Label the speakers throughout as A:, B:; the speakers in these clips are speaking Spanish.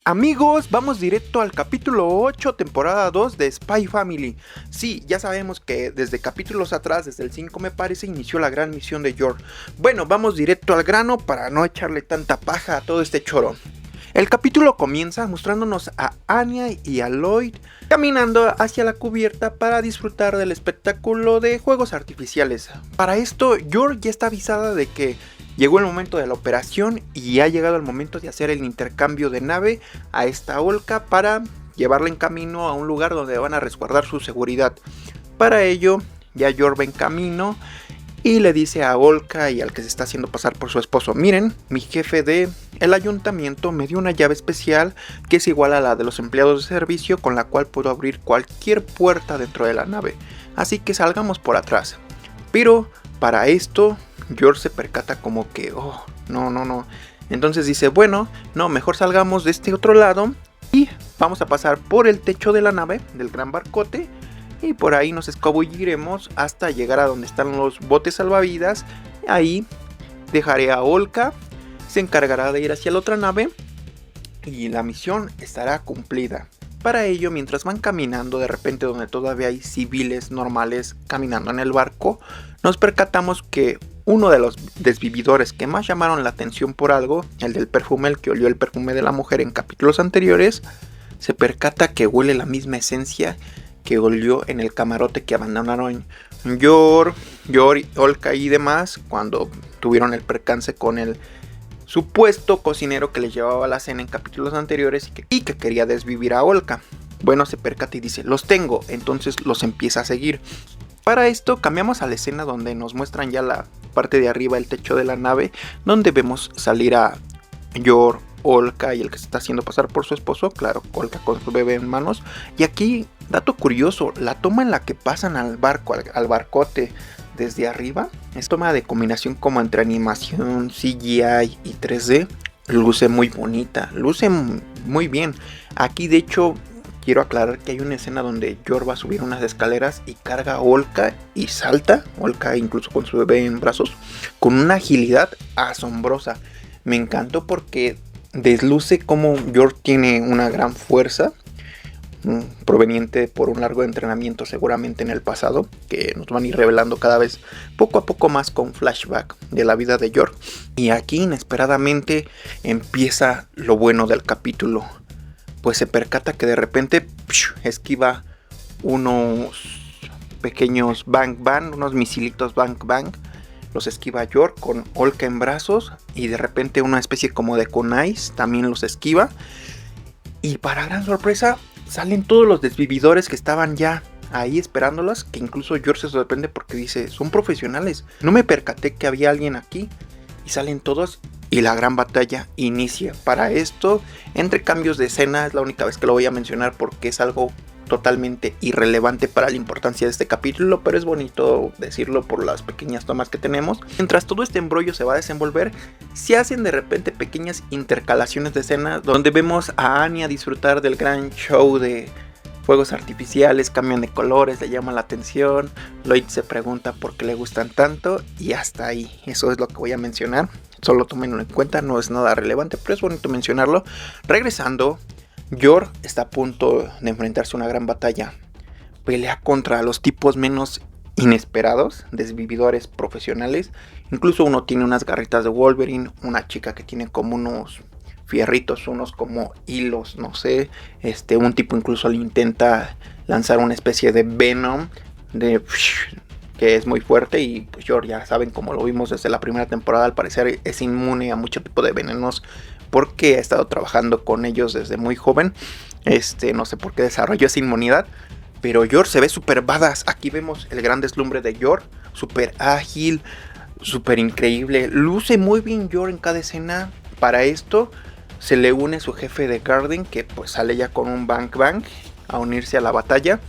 A: Amigos, vamos directo al capítulo 8, temporada 2 de Spy Family. Sí, ya sabemos que desde capítulos atrás, desde el 5 me parece, inició la gran misión de York. Bueno, vamos directo al grano para no echarle tanta paja a todo este choro. El capítulo comienza mostrándonos a Anya y a Lloyd caminando hacia la cubierta para disfrutar del espectáculo de fuegos artificiales. Para esto, York ya está avisada de que llegó el momento de la operación y ha llegado el momento de hacer el intercambio de nave a esta Olka para llevarla en camino a un lugar donde van a resguardar su seguridad. Para ello, ya York va en camino y le dice a Olka y al que se está haciendo pasar por su esposo: miren, mi jefe de el ayuntamiento me dio una llave especial que es igual a la de los empleados de servicio, con la cual puedo abrir cualquier puerta dentro de la nave, así que salgamos por atrás. Pero para esto George se percata como que, no. Entonces dice, bueno, no, mejor salgamos de este otro lado y vamos a pasar por el techo de la nave, del gran barcote, y por ahí nos escabulliremos hasta llegar a donde están los botes salvavidas. Ahí dejaré a Olka, se encargará de ir hacia la otra nave y la misión estará cumplida. Para ello, mientras van caminando, de repente donde todavía hay civiles normales caminando en el barco, nos percatamos que uno de los desvividores que más llamaron la atención por algo, el del perfume, el que olió el perfume de la mujer en capítulos anteriores, se percata que huele la misma esencia que olió en el camarote que abandonaron York, Olka y demás cuando tuvieron el percance con el supuesto cocinero que les llevaba la cena en capítulos anteriores y que quería desvivir a Olka. Bueno, se percata y dice, los tengo, entonces los empieza a seguir. Para esto cambiamos a la escena donde nos muestran ya la parte de arriba, el techo de la nave, donde vemos salir a York, Olka y el que se está haciendo pasar por su esposo, claro, Olka con su bebé en manos. Y aquí, dato curioso, la toma en la que pasan al barco, al barcote desde arriba, es toma de combinación como entre animación, CGI y 3D, luce muy bonita, luce muy bien. Aquí de hecho quiero aclarar que hay una escena donde York va a subir unas escaleras y carga a Olka y salta, Olka incluso con su bebé en brazos, con una agilidad asombrosa. Me encantó porque desluce como York tiene una gran fuerza, proveniente por un largo entrenamiento seguramente en el pasado, que nos van a ir revelando cada vez poco a poco más con flashback de la vida de York. Y aquí inesperadamente empieza lo bueno del capítulo, pues se percata que de repente esquiva unos pequeños bang bang, unos misilitos bang bang. Los esquiva York con Olka en brazos y de repente una especie como de kunais también los esquiva. Y para gran sorpresa salen todos los desvividores que estaban ya ahí esperándolas, que incluso York se sorprende porque dice, son profesionales, no me percaté que había alguien aquí. Y salen todos y la gran batalla inicia. Para esto, entre cambios de escena, es la única vez que lo voy a mencionar porque es algo totalmente irrelevante para la importancia de este capítulo, pero es bonito decirlo por las pequeñas tomas que tenemos. Mientras todo este embrollo se va a desenvolver, se hacen de repente pequeñas intercalaciones de escenas donde vemos a Anya disfrutar del gran show de fuegos artificiales, cambian de colores, le llama la atención. Lloyd se pregunta por qué le gustan tanto y hasta ahí. Eso es lo que voy a mencionar. Solo tómenlo en cuenta, no es nada relevante, pero es bonito mencionarlo. Regresando, York está a punto de enfrentarse a una gran batalla. Pelea contra los tipos menos inesperados, desvividores profesionales. Incluso uno tiene unas garritas de Wolverine, una chica que tiene como unos fierritos, unos como hilos, no sé. Un tipo incluso le intenta lanzar una especie de venom que es muy fuerte y pues York, ya saben, como lo vimos desde la primera temporada, al parecer es inmune a mucho tipo de venenos porque ha estado trabajando con ellos desde muy joven. No sé por qué desarrolló esa inmunidad, pero York se ve super badass. Aquí vemos el gran deslumbre de York, super ágil, super increíble, luce muy bien York en cada escena. Para esto se le une su jefe de Garden, que pues sale ya con un bang bang a unirse a la batalla.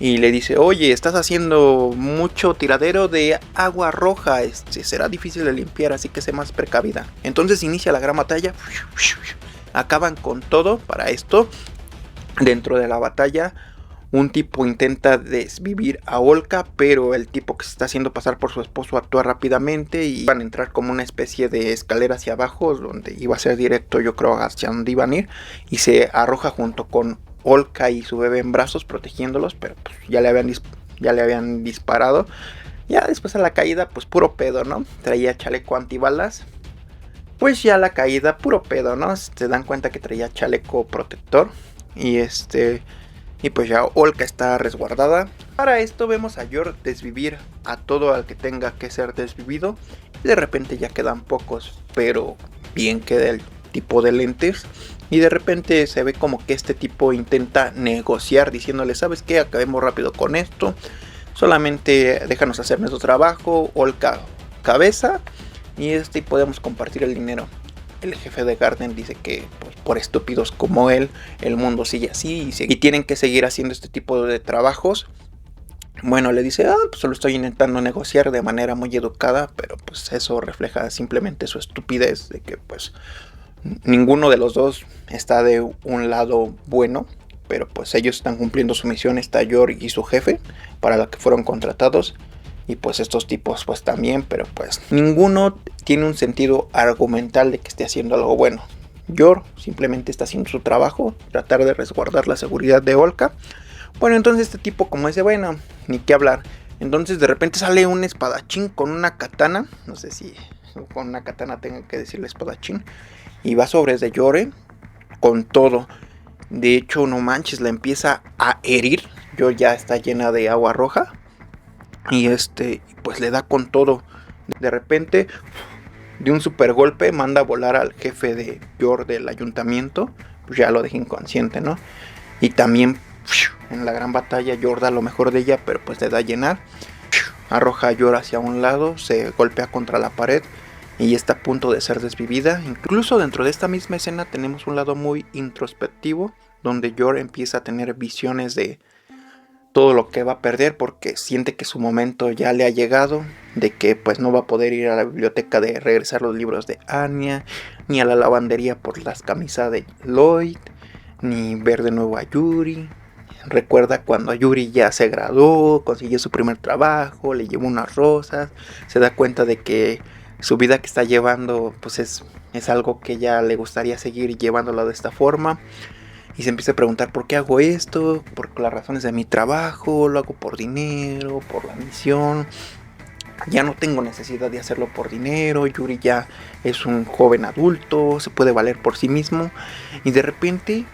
A: Y le dice, oye, estás haciendo mucho tiradero de agua roja, será difícil de limpiar, así que sé más precavida. Entonces inicia la gran batalla, acaban con todo. Para esto, dentro de la batalla, un tipo intenta desvivir a Olka, pero el tipo que se está haciendo pasar por su esposo actúa rápidamente y van a entrar como una especie de escalera hacia abajo, donde iba a ser directo, yo creo, hacia donde iban a ir, y se arroja junto con Olka y su bebé en brazos protegiéndolos, pero pues ya le habían disparado. Ya después a la caída, pues puro pedo, ¿no? Traía chaleco antibalas. Pues ya la caída, puro pedo, ¿no? Se dan cuenta que traía chaleco protector. Y pues ya Olka está resguardada. Para esto vemos a Yor desvivir a todo al que tenga que ser desvivido. Y de repente ya quedan pocos, pero bien queda el tipo de lentes. Y de repente se ve como que este tipo intenta negociar diciéndole, ¿sabes qué? Acabemos rápido con esto. Solamente déjanos hacer nuestro trabajo. Olka cabeza. Y podemos compartir el dinero. El jefe de Garden dice que pues, por estúpidos como él, el mundo sigue así y tienen que seguir haciendo este tipo de trabajos. Bueno, le dice, pues solo estoy intentando negociar de manera muy educada, pero pues eso refleja simplemente su estupidez de que pues ninguno de los dos está de un lado bueno, pero pues ellos están cumpliendo su misión, está Yor y su jefe, para la que fueron contratados. Y pues estos tipos pues también, pero pues ninguno tiene un sentido argumental de que esté haciendo algo bueno. Yor simplemente está haciendo su trabajo, tratar de resguardar la seguridad de Olka. Bueno, entonces este tipo como dice, bueno, ni qué hablar. Entonces de repente sale un espadachín con una katana, no sé si con una katana tenga que decirle espadachín, y va sobre de Yore con todo. De hecho, no manches, la empieza a herir. Yor ya está llena de agua roja. Y pues le da con todo. De repente, de un super golpe, manda a volar al jefe de Yor del ayuntamiento. Pues ya lo deja inconsciente, ¿no? Y también en la gran batalla Yor da lo mejor de ella, pero pues le da a llenar. Arroja a Yor hacia un lado, se golpea contra la pared y está a punto de ser desvivida. Incluso dentro de esta misma escena tenemos un lado muy introspectivo, donde Yor empieza a tener visiones de todo lo que va a perder porque siente que su momento ya le ha llegado, de que pues no va a poder ir a la biblioteca de regresar los libros de Anya, ni a la lavandería por las camisas de Lloyd, ni ver de nuevo a Yuri. Recuerda cuando Yuri ya se graduó, consiguió su primer trabajo, le llevó unas rosas, se da cuenta de que su vida que está llevando pues es algo que ya le gustaría seguir llevándolo de esta forma. Y se empieza a preguntar por qué hago esto, por las razones de mi trabajo, lo hago por dinero, por la misión. Ya no tengo necesidad de hacerlo por dinero, Yuri ya es un joven adulto, se puede valer por sí mismo. Y de repente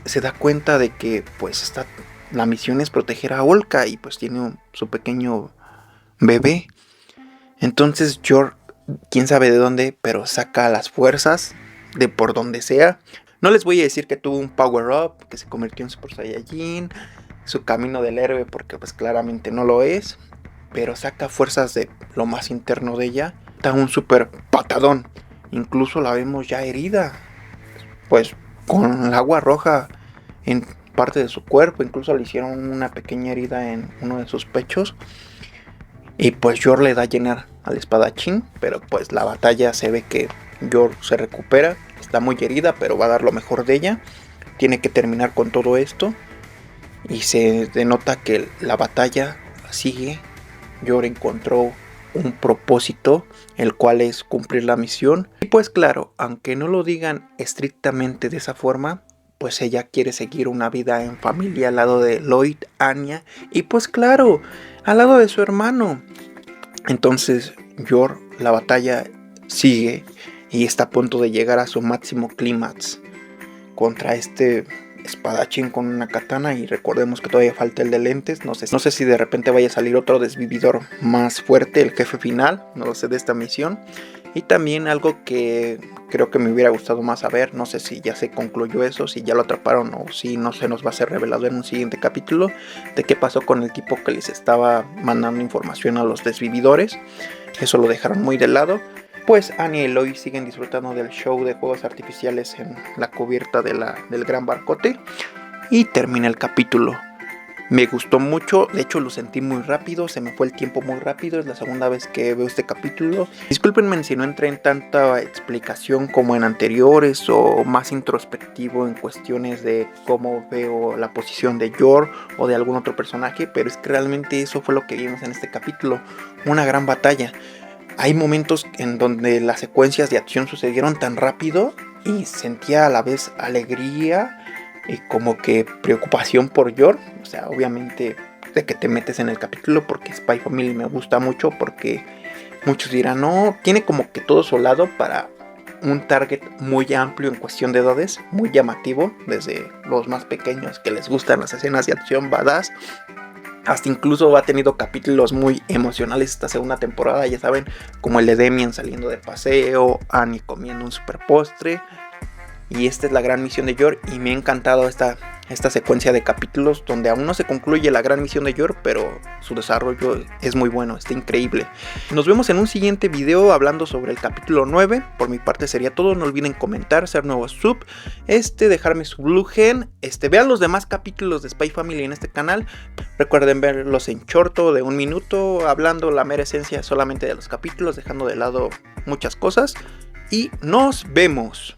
A: se da cuenta de que pues la misión es proteger a Olka y pues tiene su pequeño bebé. Entonces Yor, quién sabe de dónde, pero saca las fuerzas de por donde sea. No les voy a decir que tuvo un power up, que se convirtió en Super Saiyajin, su camino del héroe, porque pues claramente no lo es, pero saca fuerzas de lo más interno de ella. Da un super patadón, incluso la vemos ya herida, pues con el agua roja en parte de su cuerpo, incluso le hicieron una pequeña herida en uno de sus pechos. Y pues Yor le da a llenar al espadachín, pero pues la batalla se ve que Yor se recupera. Está muy herida, pero va a dar lo mejor de ella. Tiene que terminar con todo esto. Y se denota que la batalla sigue. Yor encontró un propósito, el cual es cumplir la misión. Y pues claro, aunque no lo digan estrictamente de esa forma, pues ella quiere seguir una vida en familia al lado de Lloyd, Anya. Y pues claro, al lado de su hermano. Entonces Yor, la batalla sigue. Y está a punto de llegar a su máximo clímax contra este espadachín con una katana. Y recordemos que todavía falta el de lentes. No sé si de repente vaya a salir otro desvividor más fuerte, el jefe final, no lo sé, de esta misión. Y también algo que creo que me hubiera gustado más saber, no sé si ya se concluyó eso, si ya lo atraparon o si no se nos va a ser revelado en un siguiente capítulo, de qué pasó con el tipo que les estaba mandando información a los desvividores. Eso lo dejaron muy de lado. Pues Anya y Lloyd siguen disfrutando del show de juegos artificiales en la cubierta del gran barcote. Y termina el capítulo. Me gustó mucho, de hecho lo sentí muy rápido, se me fue el tiempo muy rápido, es la segunda vez que veo este capítulo. Discúlpenme si no entré en tanta explicación como en anteriores o más introspectivo en cuestiones de cómo veo la posición de Yor o de algún otro personaje, pero es que realmente eso fue lo que vimos en este capítulo, una gran batalla. Hay momentos en donde las secuencias de acción sucedieron tan rápido y sentía a la vez alegría y como que preocupación por Yor. O sea, obviamente de que te metes en el capítulo porque Spy Family me gusta mucho, porque muchos dirán, no, tiene como que todo su lado para un target muy amplio en cuestión de edades, muy llamativo, desde los más pequeños que les gustan las escenas de acción badass, hasta incluso ha tenido capítulos muy emocionales esta segunda temporada, ya saben, como el de Demian saliendo de paseo, Annie comiendo un super postre. Y esta es la gran misión de Yor y me ha encantado esta secuencia de capítulos donde aún no se concluye la gran misión de Yor, pero su desarrollo es muy bueno, está increíble. Nos vemos en un siguiente video hablando sobre el capítulo 9. Por mi parte sería todo, no olviden comentar, ser nuevos sub, dejarme su blue gen, vean los demás capítulos de Spy Family en este canal. Recuerden verlos en corto de 1 minuto, hablando la mera esencia solamente de los capítulos, dejando de lado muchas cosas. Y nos vemos.